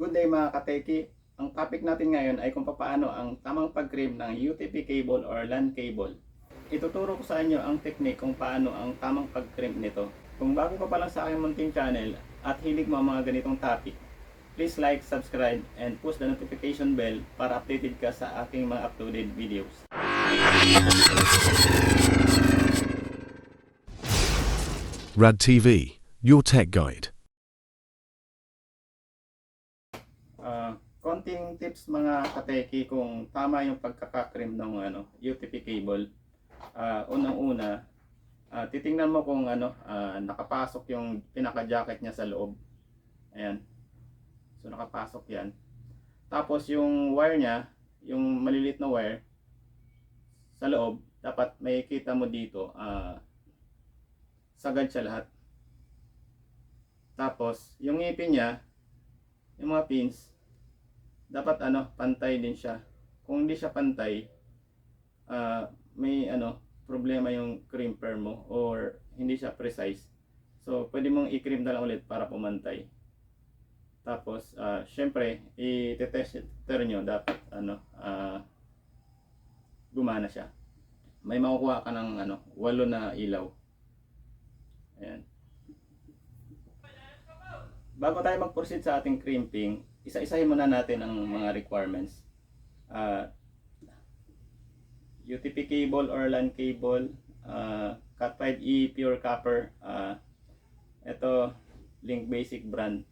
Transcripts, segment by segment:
Good day mga kateki. Ang topic natin ngayon ay kung paano ang tamang pag-trim ng UTP cable or LAN cable. Ituturo ko sa inyo ang technique kung paano ang tamang pag-trim nito. Kung bago ka pa lang sa aking munting channel at hilig mo ang mga ganitong topic, please like, subscribe, and push the notification bell para updated ka sa aking mga uploaded videos. Rad TV, your tech guide. Konting tips mga kateki kung tama yung pagkakatrim ng UTP cable. Unang-una, titingnan mo kung nakapasok yung pinaka-jacket niya sa loob. Ayan. So nakapasok 'yan. Tapos yung wire niya, yung maliliit na wire sa loob, dapat may kita mo dito, sagad siya lahat. Tapos yung ngipin niya, yung mga pins, dapat pantay din siya. Kung hindi siya pantay, may problema yung crimper mo or hindi siya precise. So pwede mong i-crimp na lang ulit para pumantay. Tapos syempre i-tester nyo dapat gumana siya. May makukuha ka ng 8 na ilaw. Ayan. Bago tayo mag-proceed sa ating crimping, isa-isahin muna natin ang mga requirements. UTP cable or LAN cable, Cat 5e pure copper. Ito Link Basic brand.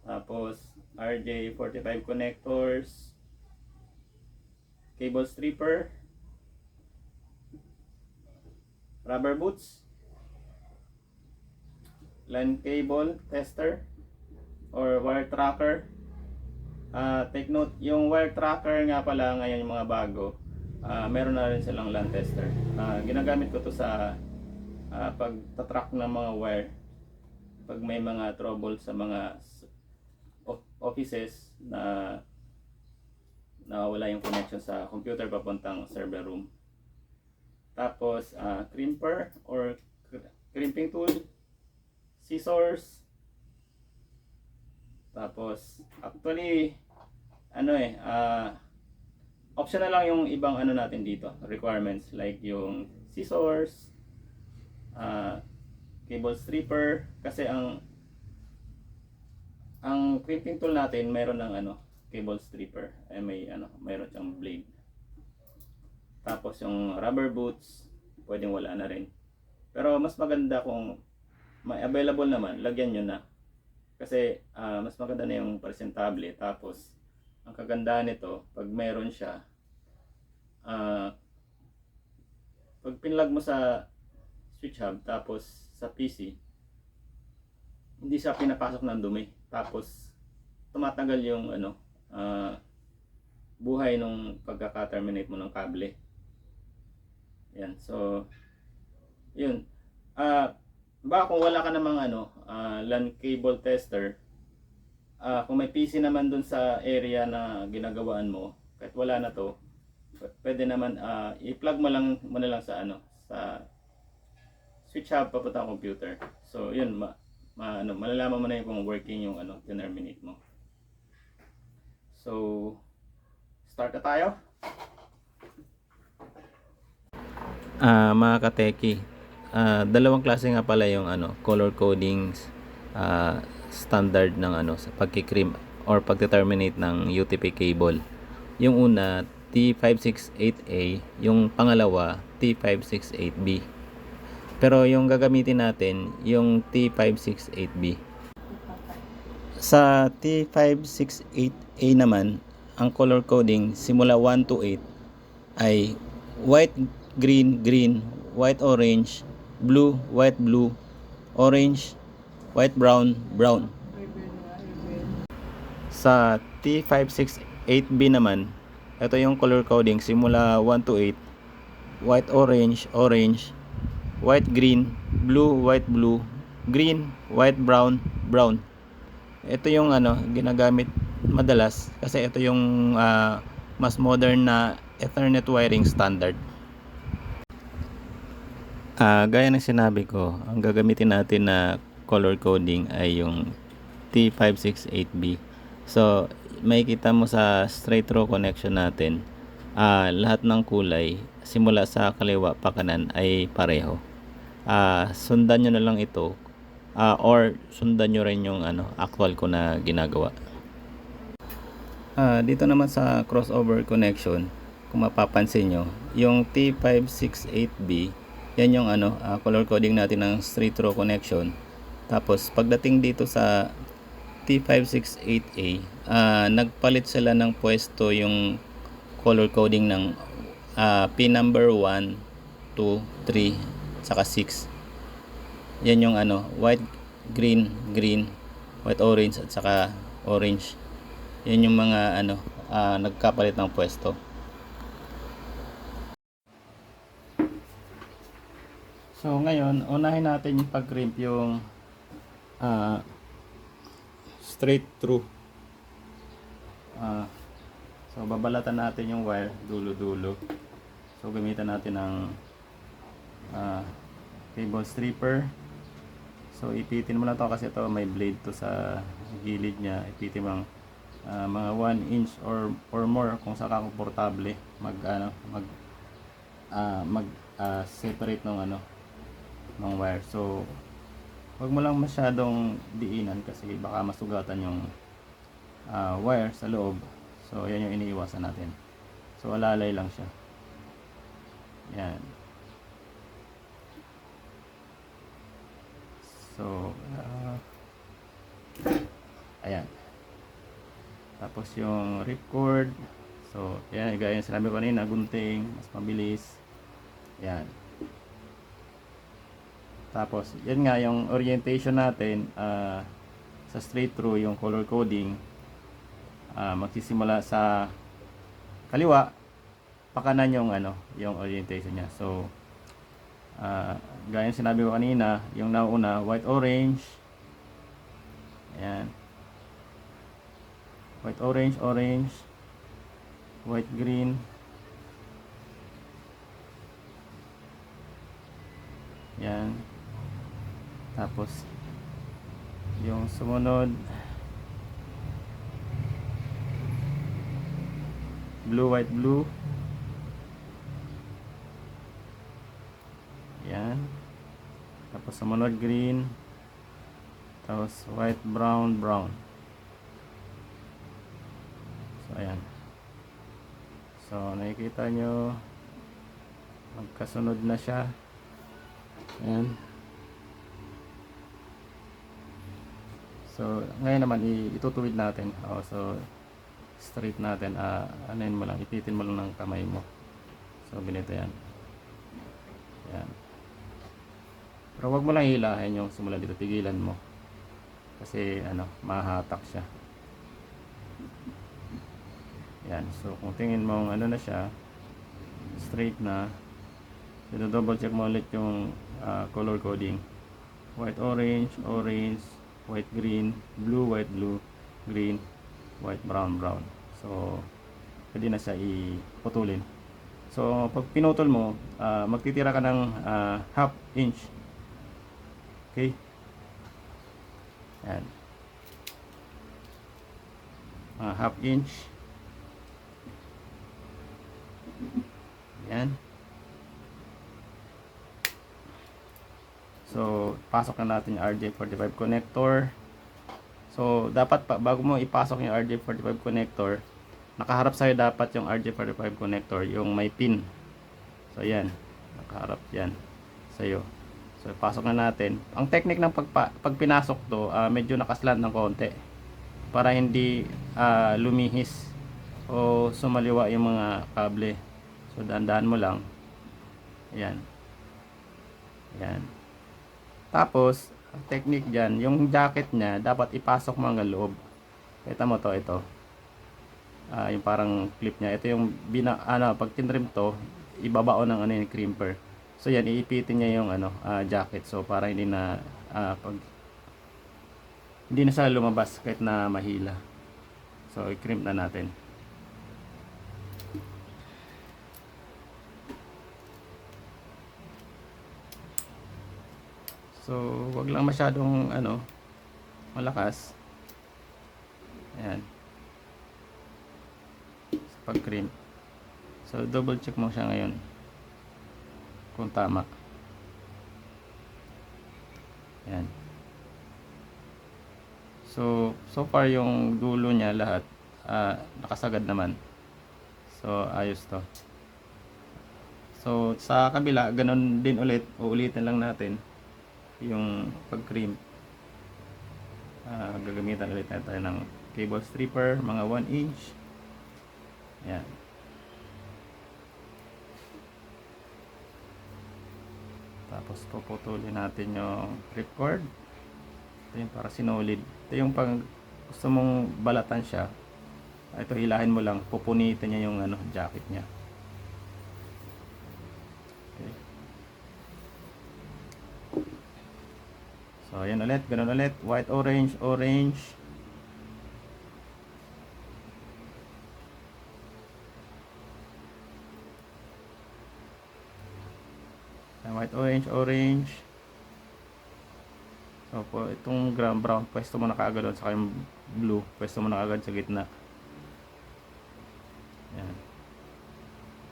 Tapos RJ45 connectors, cable stripper, rubber boots, LAN cable tester or wire tracker. Take note, yung wire tracker nga pala ngayon yung mga bago, meron na rin silang LAN tester. Ginagamit ko to sa pagtatrack ng mga wire pag may mga trouble sa mga offices na nawala yung connection sa computer papuntang server room. Tapos crimper or crimping tool, scissors. Tapos actually optional lang yung ibang natin dito, requirements like yung scissors, cable stripper, kasi ang crimping tool natin mayroon ng cable stripper, mayroon siyang blade. Tapos yung rubber boots pwedeng wala na rin, pero mas maganda kung may available naman, lagyan nyo na. Kasi mas maganda na yung presentable. Tapos ang kagandahan nito, pag meron siya, pag pinlog mo sa switch hub tapos sa PC, hindi siya pinapasok ng dumi. Tapos tumatagal yung buhay nung pagkaka-terminate mo ng kable. Yan. So yun. Baka kung wala ka namang LAN cable tester, kung may PC naman dun sa area na ginagawaan mo, kahit wala na to, pwede naman i-plug mo lang muna lang sa sa switch hub papunta ang computer. So yun, malalaman mo na yung kung working yung terminate mo. So start na tayo. Mga kateki, dalawang klase nga pala yung color codings standard ng sa pagki-crimp or pagde-terminate ng UTP cable. Yung una T568A, yung pangalawa T568B. Pero yung gagamitin natin yung T568B. Sa T568A naman, ang color coding simula 1 to 8 ay white, green, green, white, orange, blue, white, blue, orange, white, brown, brown. Sa T568B naman, ito yung color coding simula 1 to 8, white, orange, orange, white, green, blue, white, blue, green, white, brown, brown. Ito yung ginagamit madalas kasi ito yung mas modern na Ethernet wiring standard. Gaya ng sinabi ko, ang gagamitin natin na color coding ay yung T568B. So, makikita mo sa straight through connection natin, lahat ng kulay simula sa kaliwa pa kanan ay pareho. Sundan nyo na lang ito, or sundan nyo rin yung actual ko na ginagawa. Dito naman sa crossover connection, kung mapapansin nyo, yung T568B, yan yung color coding natin ng straight through connection. Tapos pagdating dito sa T568A, nagpalit sila ng pwesto yung color coding ng pin number 1, 2, 3 saka 6. Yan yung white, green, white, orange at saka orange. Yan yung mga nagkapalit ng pwesto. So ngayon, unahin natin yung pag-crimp yung straight through. So babalatan natin yung wire dulo-dulo. So gamitan natin ng cable stripper. So ipitin mo lang to kasi ito may blade to sa gilid niya. Ipitin mo lang mga 1 inch or more kung saka komportable mag separate ng wire. So wag mo lang masyadong diinan kasi baka masugatan yung wire sa loob. So yan yung iniiwasan natin. So alalay lang siya. Yan. So ayan. Tapos yung ripcord. So yan, gaya yung sinabi ko kanina, gunting, mas mabilis. Yan. Tapos yan nga yung orientation natin sa straight through, yung color coding, magsisimula sa kaliwa, pakanan yung yung orientation niya. So gaya yung sinabi ko kanina, yung nauna white, orange. Ayan, white, orange, white, green, yan. Tapos yung sumunod blue, white, blue. Yan. Tapos sumunod green. Tapos white, brown. So ayan. So nakikita nyo magkasunod na siya. Ayan. So ngayon naman itutuwid natin. So straight natin, anuin mo lang, ipitin mo lang ng kamay mo. So ganito yan. Yan. Pero wag mo lang hilahin yung simula dito, tigilan mo. Kasi mahatak siya. Yan. So kung tingin mo na siya, straight na, double check mo ulit yung color coding. White, orange, white, green, blue, white, blue, green, white, brown. So pwede na siya iputulin. So pag pinutol mo, magtitira ka ng half inch. Okay? Yan. Half inch. Yan. So pasok na natin yung RJ45 connector. So dapat bago mo ipasok yung RJ45 connector, nakaharap sa'yo dapat yung RJ45 connector, yung may pin. So yan, nakaharap yan sa'yo. So pasok na natin. Ang technique ng pag pinasok to, medyo nakaslant ng konti para hindi lumihis o sumaliwa yung mga kable. So dahan-dahan mo lang. Yan. Yan. Tapos ang technique dyan, yung jacket nya dapat ipasok mo hanggang loob. Kita mo to, ito. Yung parang clip nya. Ito yung pag tinrim to, ibabaon ng yung crimper. So yan, iipitin niya yung jacket. So para hindi na hindi na siya lumabas kahit na mahila. So i-crimp na natin. So wag lang masyadong malakas pag crimp. So double check mo siya ngayon kung tama. Yan. So far yung dulo niya lahat nakasagad naman. So ayos to. So sa kabila ganun din ulit, uulitin lang natin yung pag crimp. Gagamitan ulit tayo ng cable stripper, mga 1 inch. Yan. Tapos puputulin natin yung ripcord. Ito yung para sinolid. Ito yung pag gusto mong balatan siya. Ito hilahin mo lang, pupunitin niya yung jacket niya. Okay. So ayan ulit, ganun ulit. White, orange, orange. White, orange, orange. So po, itong brown, pwesto mo na kaagad doon. Saka yung blue, pwesto mo na kaagad sa gitna. Yan.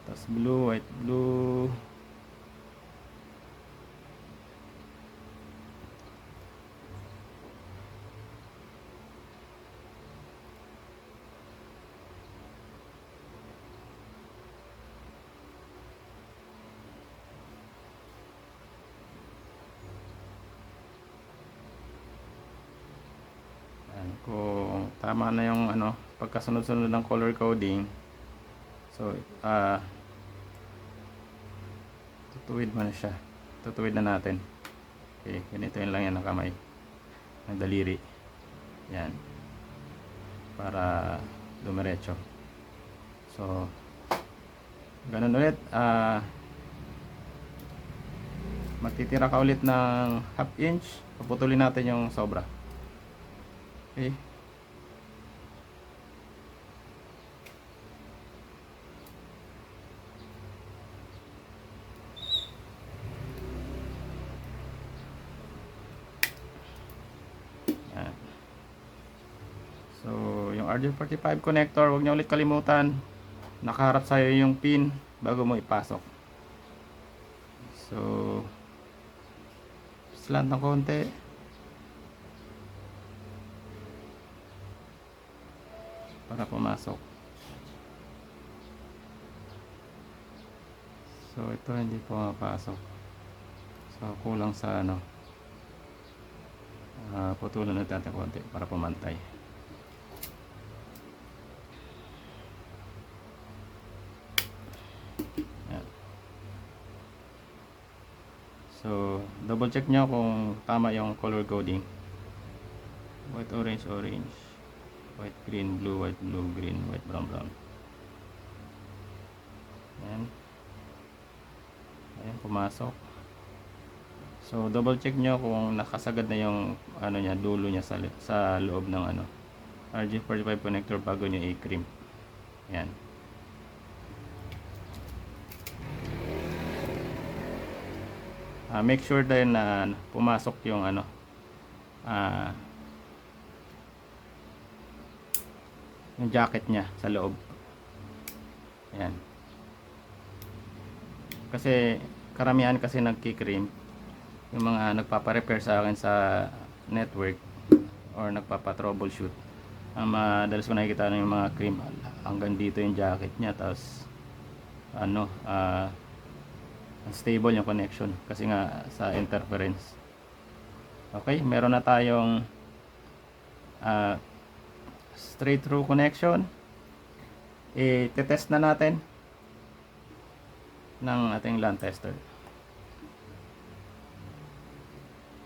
Tapos blue, white, blue. Kung tama na yung pagkasunod-sunod ng color coding, so tutuwid mo na siya, tutuwid na natin. Okay, ganito yun lang yan ng kamay, ng daliri, yan, para dumiretso. So ganun ulit. Magtitira ka ulit ng half inch, paputulin natin yung sobra. Okay. Yan. So, yung RJ45 connector, huwag niyo ulit kalimutan. Nakaharap sa'yo yung pin bago mo ipasok. So, slant ng konti. Para pumasok. So ito hindi pumapasok. So kulang sa putulan natin natin konti para pumantay. Yan. So double check nyo kung tama yung color coding. White, orange, orange. White, green, blue, white, blue, green, white, brown, brown. Ayan. Ayan, pumasok. So, double check nyo kung nakasagad na yung dulo niya sa loob ng RJ45 connector bago nyo i-crimp. Ayan. Make sure din na pumasok yung yung jacket niya sa loob. Ayan. Kasi karamihan kasi nagki-crimp yung mga nagpapa-repair sa akin sa network or nagpapa-troubleshoot. Ang madalas ko nakikita ng mga crimp hanggang dito yung jacket niya, tapos unstable yung connection kasi nga sa interference. Okay, meron na tayong straight through connection. I-test na natin ng ating LAN tester.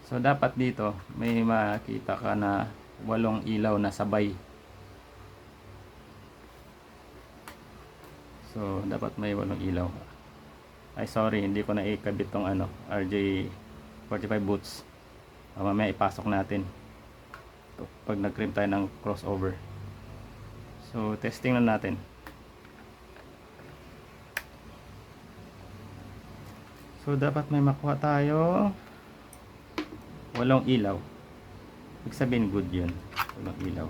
So dapat dito may makita ka na 8 ilaw na sabay. So dapat may 8 ilaw. Ay sorry, hindi ko na ikabit tong RJ45 boots. Mamaya ipasok natin pag nag-crimp tayo ng crossover. So testing na natin. So dapat may makuha tayo 8 ilaw. Ibig sabihin good yun, 8 ilaw.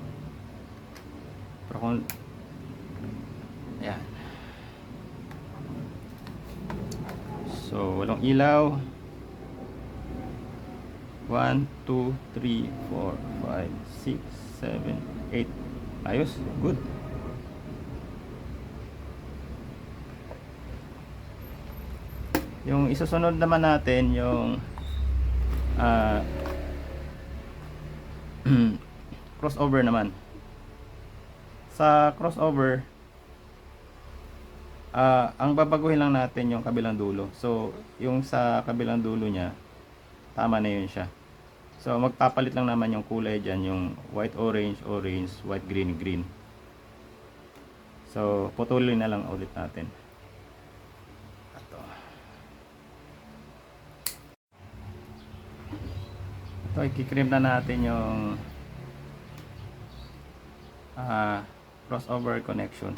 Pero kung Yan. So, walang ilaw. 1, 2, 3, 4, 5, 6, 7, 8. Ayos. Good. Yung isusunod naman natin yung crossover naman. Sa crossover, ang babaguhin lang natin yung kabilang dulo. So, yung sa kabilang dulo niya, tama na yun siya. So, magpapalit lang naman yung kulay dyan, yung white, orange, orange, white, green, green. So, putulin na lang ulit natin. Ito, ikikrim na natin yung crossover connection.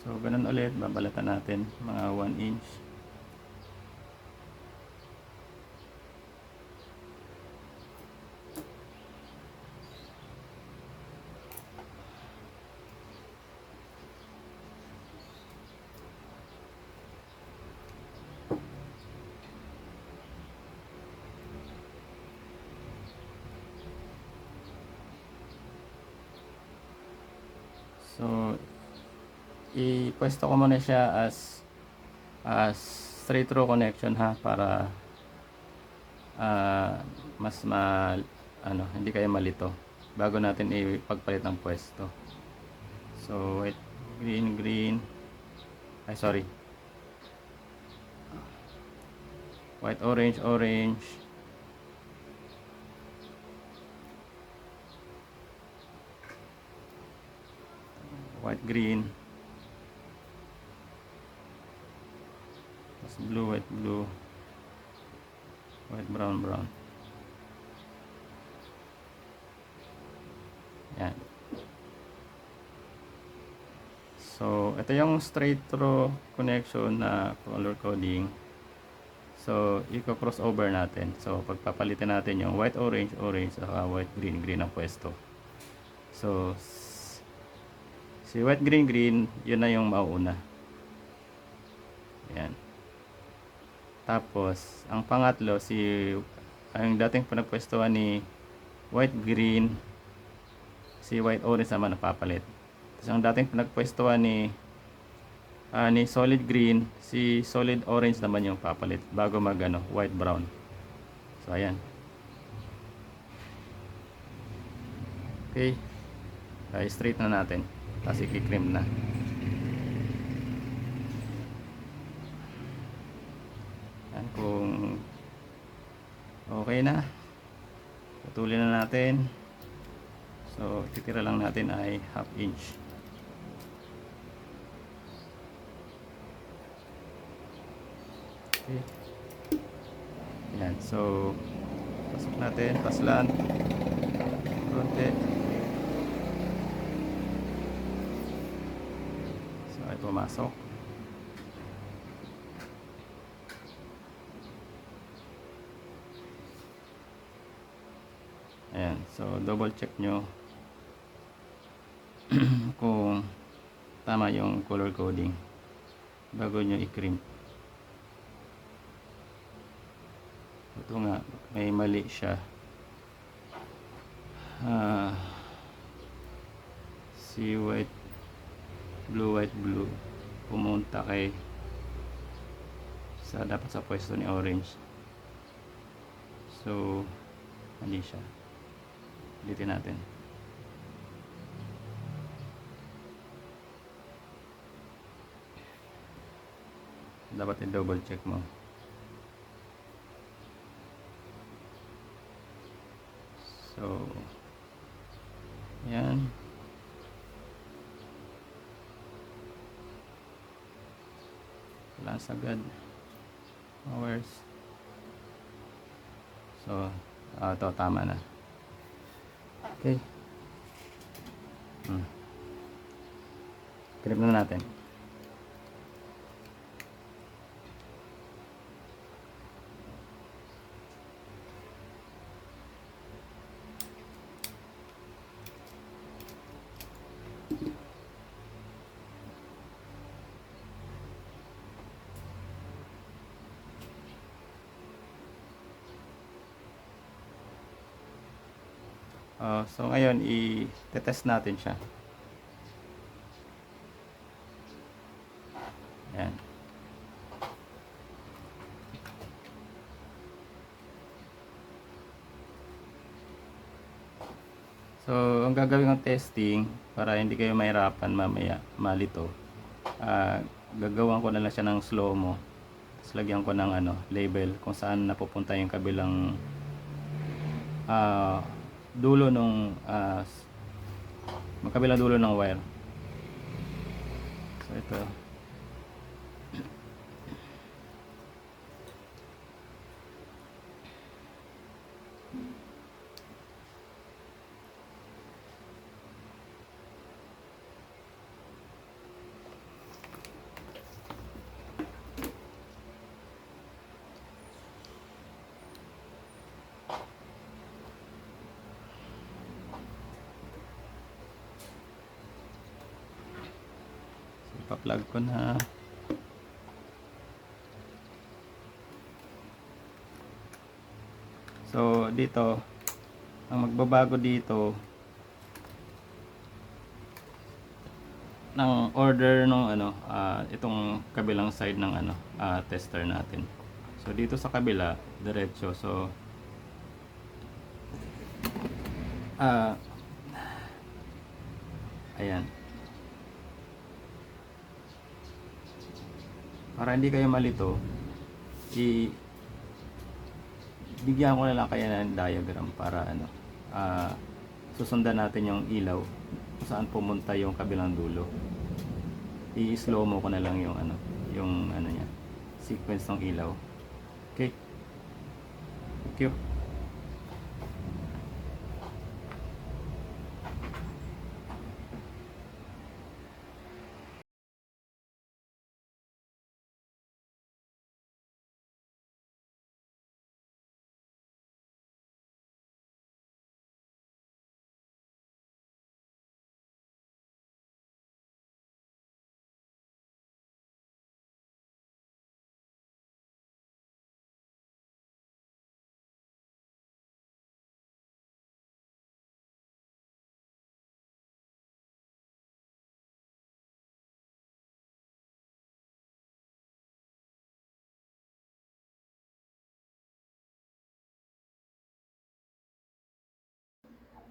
So, ganun ulit, babalatan natin mga 1 inch. So, ipwesto ko muna siya as straight through connection ha, para mas hindi kayo malito bago natin ipagpalit ng pwesto. So, white, green, green. Ay, sorry. White, orange, orange. White, green. Tapos blue, white, blue. White, brown, brown. Yan. So, ito yung straight through connection na color coding. So, i-crossover natin. So, pagpapalitan natin yung white, orange, orange, saka white, green, green ang pwesto. So, si white, green, green, yun na yung mauuna. Ayan. Tapos, ang pangatlo, ang dating pinagpwestuhan ni white, green, si white, orange naman napapalit. Tapos, ang dating pinagpwestuhan ni solid green, si solid orange naman yung papalit bago mag white, brown. So, ayan. Okay. Straight na natin. Tapos, i-cream na. Yan, kung okay na, putulin na natin. So, titira lang natin ay 1/2 inch. Okay. Yan, so pasok natin, paslan konti. So, ay pumasok. Ayan, so double check nyo kung tama yung color coding bago nyo i-crimp. Ito nga, may mali siya. Si white, blue pumunta kay dapat sa pwesto ni orange. So, hindi siya. Ulitin natin. Dapat i-double check mo. So, yan. Wala sagad. Hours. So, ito tama na. Okay. Clip na natin. So ngayon i-test natin siya. Ayan. So ang gagawin kong testing para hindi kayo mahirapan mamaya malito. Gagawan ko na lang siya ng slow-mo. Tapos lagyan ko ng label kung saan napupunta yung kabilang dulo nung magkabilang dulo ng wire. So ito. Pa-plug ko na. So dito ang magbabago dito ng order ng itong kabilang side ng tester natin. So dito sa kabila diretso. So ayan. Para hindi kayo malito, bigyan ko na lang kayo ng diagram para susundan natin yung ilaw kung saan pumunta yung kabilang dulo. I-slow mo ko na lang yung niya, sequence ng ilaw. Okay. Thank you.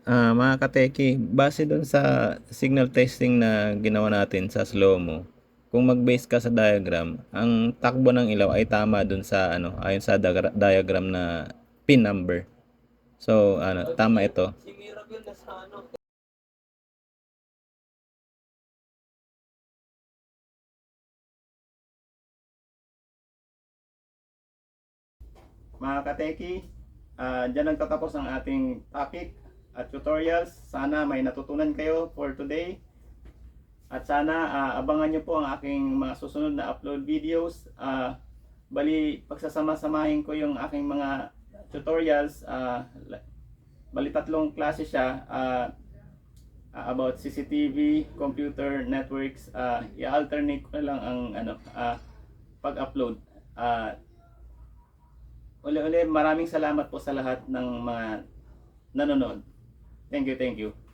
Mga kateki, base dun sa signal testing na ginawa natin sa slow-mo, kung mag-base ka sa diagram, ang takbo ng ilaw ay tama dun sa ayon sa diagram na pin number. So, tama ito. Mga kateki, dyan nagtatapos ang ating topic at tutorials. Sana may natutunan kayo for today. At sana abangan nyo po ang aking mga susunod na upload videos. Bali, pagsasama-samahin ko yung aking mga tutorials. Bali, 3 klase siya. About CCTV, computer networks. I-alternate ko na lang ang pag-upload. Uli-uli, maraming salamat po sa lahat ng mga nanonood. Thank you, thank you.